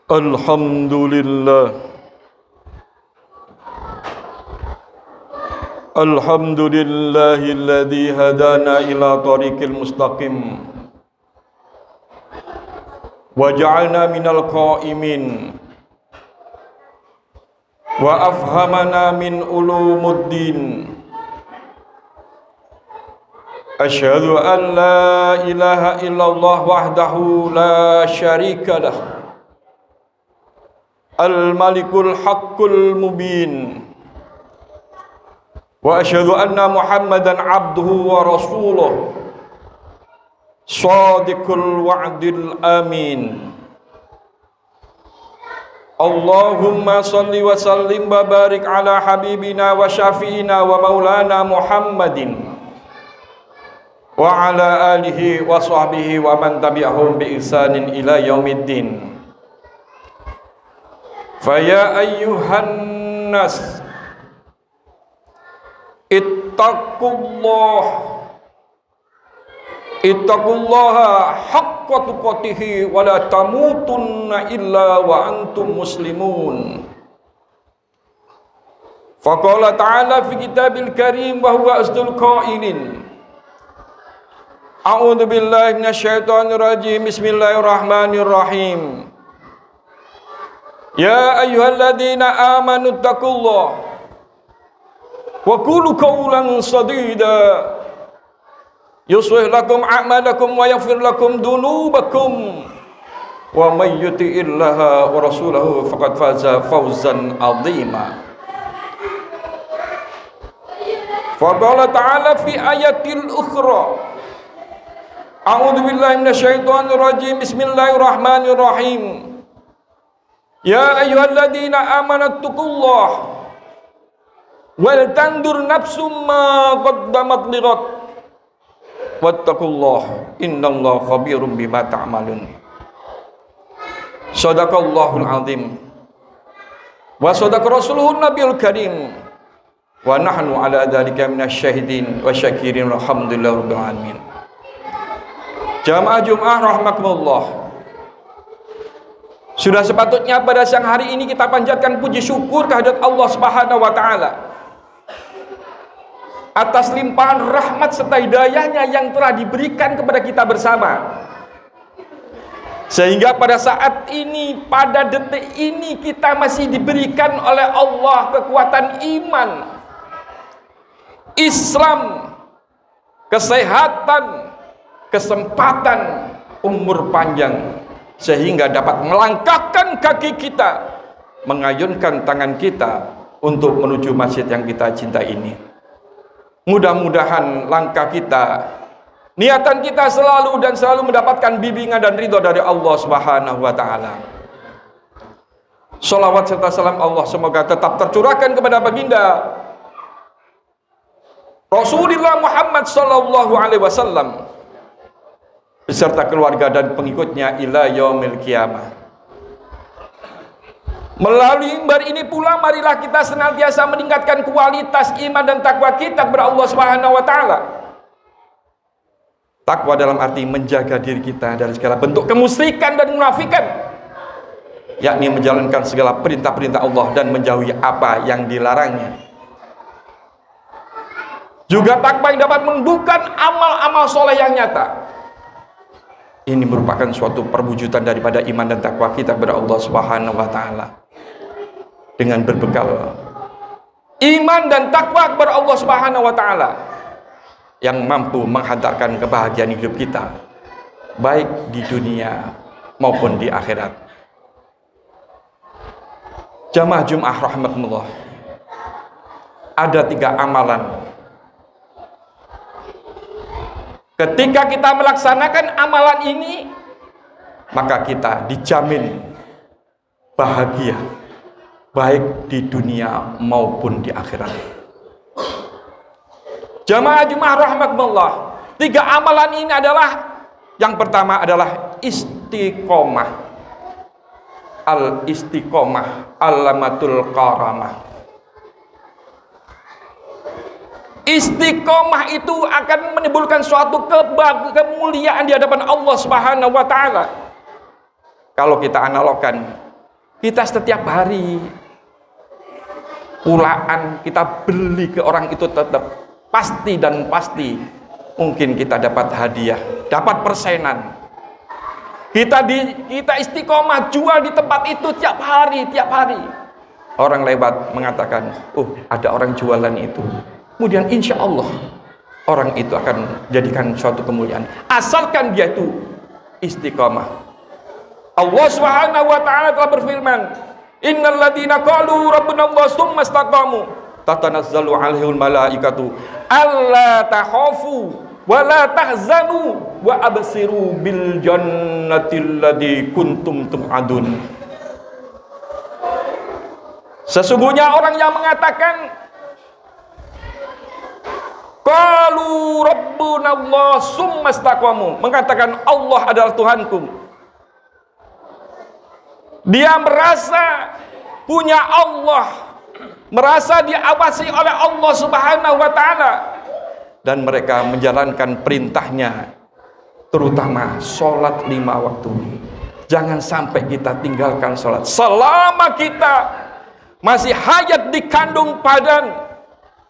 Alhamdulillah. Alhamdulillahilladzi hadana ila tariqil mustaqim wa ja'alna minal qa'imin wa afhamana min ulumuddin. Asyhadu an la ilaha illallah wahdahu la syarika lah, al-malikul haqqul mubin. Wa asyhadu anna Muhammadan abduhu wa rasuluh, shadiqul wa'dil amin. Allahumma salli wa sallim wa barik ala habibina wa syafi'ina wa maulana Muhammadin wa ala alihi wa sahbihi wa man tabi'ahum bi ihsanin ila yaumiddin. Faya ayyuhan nas ittaqullaha haqqa tuqatih wa la tamutunna illa wa antum muslimun. Faqala ta'ala fi kitabil karim wa huwa asdul qailin. A'udzu billahi minasyaitonir rajim. Bismillahirrahmanirrahim. Ya ayyuhalladzina amanu taqullaha wa qulu qawlan sadida yuslih lakum a'malakum wa yaghfir lakum dunubakum wa may yuti'illaha wa rasulahu faqad faza fawzan 'azima. Faqala ta'ala fi ayatil ukhra. A'udzu billahi minasyaitonir rajim. Bismillahirrahmanirrahim. Ya ayyuhalladzina amanu taqullaha wal tandur nafsum ma qaddamat lighad wattaqullaha innallaha khabirum bima ta'malun. Shadaqallahul azim wa shadaqa rasuluhun nabiyul karim wa nahnu ala dzalika minasyahidin wa syakirin alhamdulillahi rabbil alamin. Jamaah Jumat rahmatullah. Sudah sepatutnya pada siang hari ini kita panjatkan puji syukur kehadirat Allah Subhanahu wa taala atas limpahan rahmat serta hidayahnya yang telah diberikan kepada kita bersama. Sehingga pada saat ini, pada detik ini kita masih diberikan oleh Allah kekuatan iman, Islam, kesehatan, kesempatan, umur panjang, sehingga dapat melangkahkan kaki kita, mengayunkan tangan kita untuk menuju masjid yang kita cintai ini. Mudah-mudahan langkah kita, niatan kita selalu dan selalu mendapatkan bimbingan dan ridho dari Allah Subhanahu wa taala. Shalawat serta salam Allah semoga tetap tercurahkan kepada baginda Rasulullah Muhammad sallallahu alaihi wasallam beserta keluarga dan pengikutnya ila yaumil qiyamah. Melalui mimbar ini pula marilah kita senantiasa meningkatkan kualitas iman dan takwa kita kepada Allah Subhanahu wa taala. Takwa dalam arti menjaga diri kita dari segala bentuk kemusyrikan dan munafikan, yakni menjalankan segala perintah-perintah Allah dan menjauhi apa yang dilarangnya. Juga takwa yang dapat menumbuhkan amal-amal soleh yang nyata. Ini merupakan suatu perwujudan daripada iman dan takwa kita kepada Allah Subhanahu wa taala. Dengan berbekal iman dan takwa kepada Allah Subhanahu wa taala yang mampu menghantarkan kebahagiaan hidup kita baik di dunia maupun di akhirat. Jamaah Jumat rahmatullah. Ada 3 amalan. Ketika kita melaksanakan amalan ini, maka kita dijamin bahagia baik di dunia maupun di akhirat. Jamaah Jumat rahmatullah, 3 amalan ini adalah, yang pertama adalah istiqomah. Al-istiqomah alamatul karamah. Istiqomah itu akan menimbulkan suatu kemuliaan di hadapan Allah Subhanahu wa taala. Kalau kita analogkan Kita setiap hari pulaan kita beli ke orang itu tetap pasti dan pasti mungkin kita dapat hadiah, dapat persenan. Kita istiqomah jual di tempat itu tiap hari. Orang lewat mengatakan, oh ada orang jualan itu. Kemudian insya Allah orang itu akan jadikan suatu kemuliaan. Asalkan dia itu istiqomah. Allah Subhanahu wa taala telah berfirman, "Innal ladzina qalu rabbuna Allah tsumma istaqamu tatanazzalu 'alaihimul malaikatu alla takhafu wa la tahzanu wa absiru bil jannati allati kuntum tu'adun." Sesungguhnya orang yang mengatakan qalu rabbuna Allah tsumma istaqamu, mengatakan Allah adalah Tuhanku, dia merasa punya Allah, merasa diawasi oleh Allah Subhanahu wa taala, dan mereka menjalankan perintahnya, terutama sholat 5 waktu. Jangan sampai kita tinggalkan sholat selama kita masih hayat di kandung badan.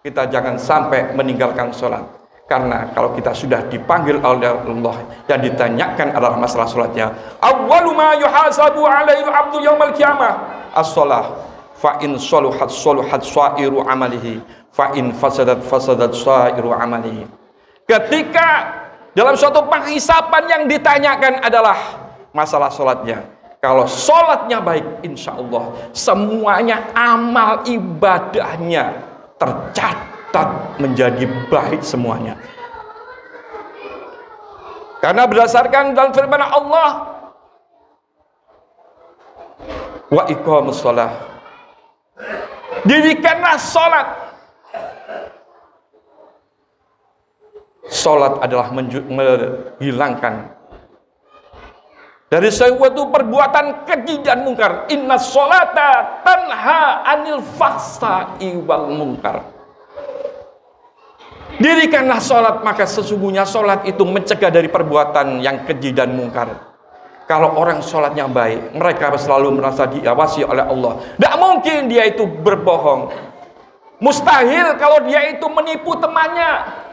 Kita jangan sampai meninggalkan sholat, karena kalau kita sudah dipanggil oleh Allah dan ditanyakan adalah masalah sholatnya. Awwalu ma yuhasabu alaihi al-'abdu yaumal qiyamah as-shalah, fa in shaluhat shaluhat sa'iru amalihi, fa in fasadat fasadat sa'iru amalihi. Ketika dalam suatu penghisapan yang ditanyakan adalah masalah sholatnya. Kalau sholatnya baik, insya Allah semuanya amal ibadahnya tercatat menjadi baik semuanya. Karena berdasarkan dalam firman Allah, wa iqamus shalah, dirikanlah salat. Salat adalah menghilangkan dari suatu perbuatan keji dan mungkar. Inna sholata tanha anil fahsai wal munkar. Dirikanlah sholat, maka sesungguhnya sholat itu mencegah dari perbuatan yang keji dan mungkar. Kalau orang sholatnya baik, mereka selalu merasa diawasi oleh Allah. Tidak mungkin dia itu berbohong. Mustahil kalau dia itu menipu temannya.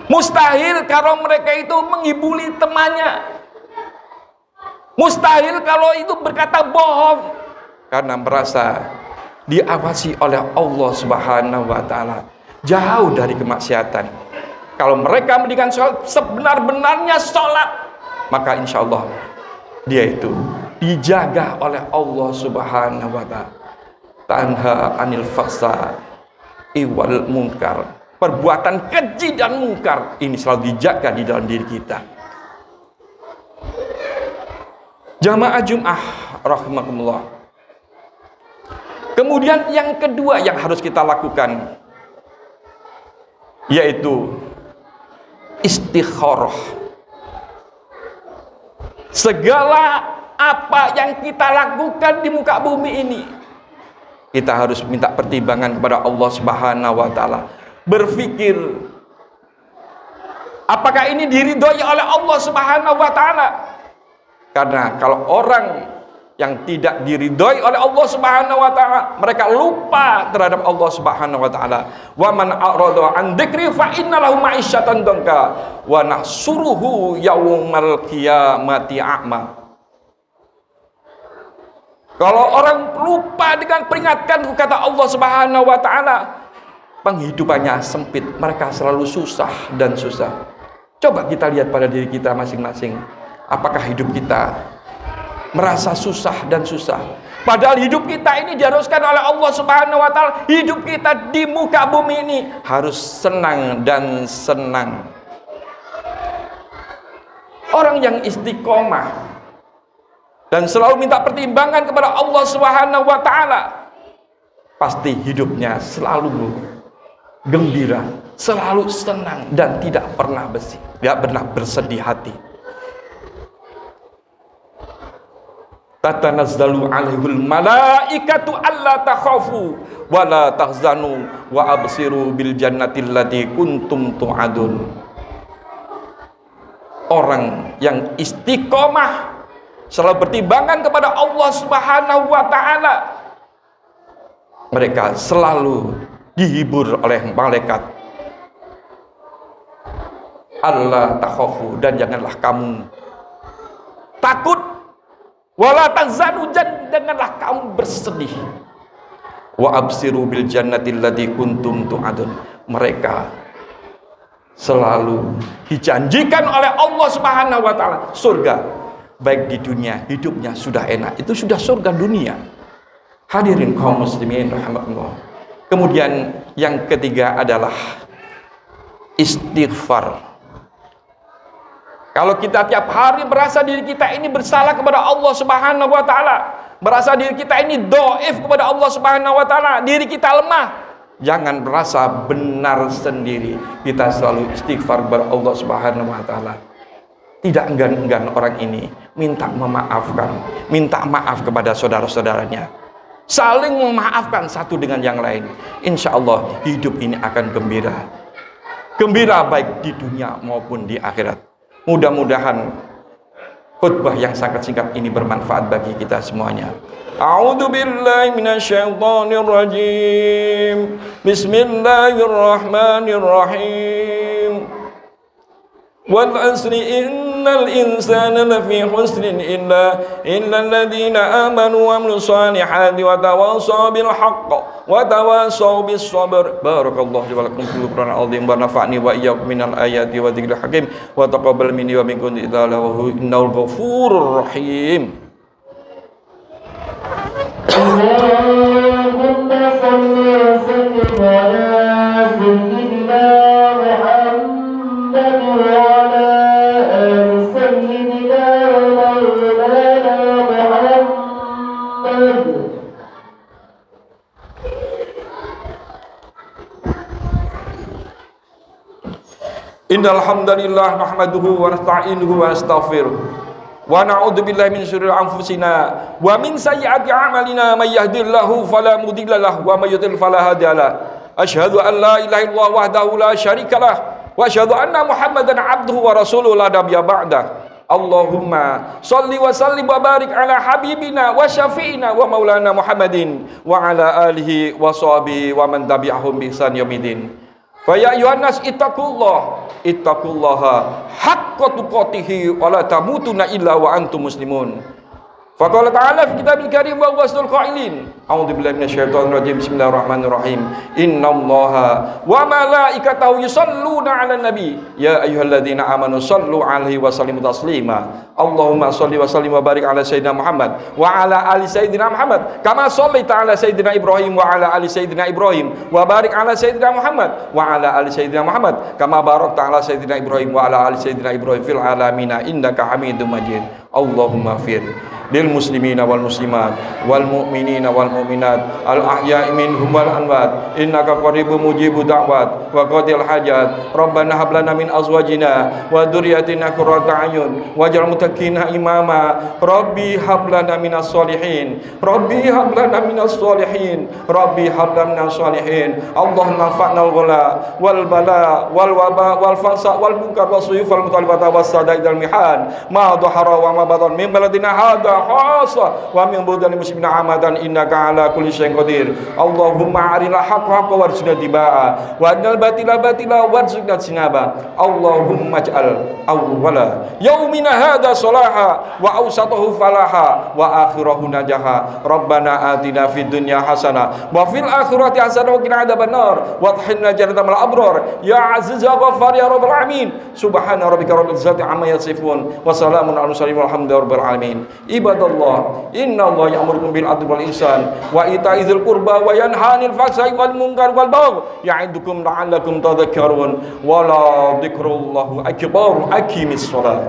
Mustahil kalau mereka itu menghibuli temannya. Mustahil kalau itu berkata bohong, karena merasa diawasi oleh Allah Subhanahu wa taala, jauh dari kemaksiatan. Kalau mereka mendirikan sholat sebenar-benarnya sholat, maka insya Allah dia itu dijaga oleh Allah Subhanahu wa taala. Tanha anil fahsai wal munkar. Perbuatan keji dan mungkar ini selalu dijaga di dalam diri kita. Jamaah Jum'ah rahimakumullah. Kemudian yang kedua yang harus kita lakukan, yaitu istikharah. Segala apa yang kita lakukan di muka bumi ini, kita harus minta pertimbangan kepada Allah Subhanahu wa taala. Berpikir, apakah ini diridhoi oleh Allah Subhanahu wa taala? Karena kalau orang yang tidak diridhoi oleh Allah Subhanahu wa taala, mereka lupa terhadap Allah Subhanahu wa taala. Wa man a'rada an dzikri fa inna lahu ma'isyatan danka wa nahsuruhu yaumal qiyamati a'ma. Kalau orang lupa dengan peringatan kata Allah Subhanahu wa taala, penghidupannya sempit, mereka selalu susah dan susah. Coba kita lihat pada diri kita masing-masing. Apakah hidup kita merasa susah dan susah? Padahal hidup kita ini diharuskan oleh Allah Subhanahu wa taala, hidup kita di muka bumi ini harus senang dan senang. Orang yang istiqomah dan selalu minta pertimbangan kepada Allah Subhanahu wa taala, pasti hidupnya selalu gembira, selalu senang, dan tidak pernah bersedih hati. Tatanazzalu alaihul malaikatu alla takhafu wa la tahzanu wa absiru bil jannati allati kuntum tu'adun. Orang yang istiqomah selalu bertimbangan kepada Allah Subhanahu wa taala. Mereka selalu dihibur oleh malaikat. Allah takhafu, dan janganlah kamu takut, wala tahzanu, janganlah kamu bersedih. Wa absiru bil jannati allati kuntum tu'adun. Mereka selalu dijanjikan oleh Allah Subhanahu wa taala surga, baik di dunia hidupnya sudah enak, itu sudah surga dunia. Hadirin kaum muslimin rahimakumullah. Kemudian yang ketiga adalah istighfar. Kalau kita tiap hari merasa diri kita ini bersalah kepada Allah Subhanahu wa taala, merasa diri kita ini dhaif kepada Allah Subhanahu wa taala, diri kita lemah, jangan merasa benar sendiri. Kita selalu istighfar kepada Allah Subhanahu wa taala. Tidak enggan-enggan orang ini minta memaafkan, minta maaf kepada saudara-saudaranya. Saling memaafkan satu dengan yang lain. Insya Allah hidup ini akan gembira. Gembira baik di dunia maupun di akhirat. Mudah-mudahan khutbah yang sangat singkat ini bermanfaat bagi kita semuanya. A'udzu billahi minasyaitonir rajim. Bismillahirrahmanirrahim. Wal 'asri innal insana lafi khusrin illa alladziina aamanu wa 'amilus shalihati wa tawassaw bil haqqi wa tawassaw bis sabr. Barakallahu li wa lakum fil Qur'anil 'azim wa nafa'ni wa iyyakum minal ayati wa dzikril hakim wa taqabbal minni wa minkum innahu ghafurur rahim. Allahumma shalli wa sallim ala sayyidina Muhammad wa ala ali sayyidina wa maulana Muhammad. Innal hamdalillah nahmaduhu wa nasta'inuhu wa nastaghfiruh wa na'udzu billahi min syururi anfusina wa min sayyiati a'malina may yahdihillahu fala mudilla lahu wa may yudlil fala hadiya lahu. Asyhadu an la ilaha illallah wahdahu la syarikalah wa asyhadu anna Muhammadan 'abduhu wa rasuluhu la nabiyya ba'dah. Allahumma shalli wa sallim wa barik ala habibina wa syafi'ina wa maulana Muhammadin wa ala alihi wa sahbihi wa man tabi'ahum bi ihsan yaumidin. Fa ya ayyuhan nas ittaqullaha haqqa tuqatih wa la tamutunna illa wa antum muslimun. Faqala ta'ala fi kitabil karim wa wasdul qailin. A'udzu billahi minasyaitonir rajim. Bismillahirrahmanirrahim. Innallaha wa malaikatahu yusholluna 'alan nabi. Ya ayyuhalladzina amanu shallu 'alaihi wa sallimu taslima. Allahumma shalli wa sallim wa barik ala sayyidina Muhammad wa ala ali sayyidina Muhammad kama shallaita ala sayyidina Ibrahim wa ala ali sayyidina Ibrahim wa barik ala sayyidina Muhammad wa ala ali sayyidina Muhammad kama barakta ala sayyidina Ibrahim wa ala ali sayyidina Ibrahim fil alamin innaka Hamidum Majid. Allahumma fir lil muslimina wal muslimat wal mu'minina wal mu'minat al ahya'i minhum wal amwat innaka qaribun mujibud da'wat wa qadil hajat. Rabbana hab lana min azwajina wa dhurriyyatina qurrata a'yun waj'al muttaqina imama. Rabbi hab lana minas solihin, Rabbi hab lana minas solihin, Rabbi hab lana minas solihin. Allahumma fa'nal ghala wal bala wal waba wal fasa wal munkar was suyuf wal mutalibata was sadaid al mihan ma dhahara wa ma batan min baladina hadha khassa wa min budal muslimina amadan innaka ala kulli syai'in qadir. Allahumma arina haqqa warzuqna tibaa wa adnal batila batila warzuqna sinaba. Allahumma ij'al awwala yaumina hadha salaha wa awsatahu falaha wa akhirahu najaha. Rabbana atina fid dunya hasanah wa fil akhirati hasanah wa qina adzabannar wa adkhilna jannatal abrar ya aziz ya ghaffar ya rabbal alamin. Subhana rabbika rabbil izzati amma yasifun wa salamun alal mursalin walhamdulillahi rabbil alamin. Ibadallah, innallaha ya'murukum bil 'adli wal ihsan wa ita'i dzil qurba wa yanha 'anil fahsya'i wal munkar wal baghi ya'idukum la'allakum tadhakkarun wa la dzikrullahi akbar. Aqimis shalah.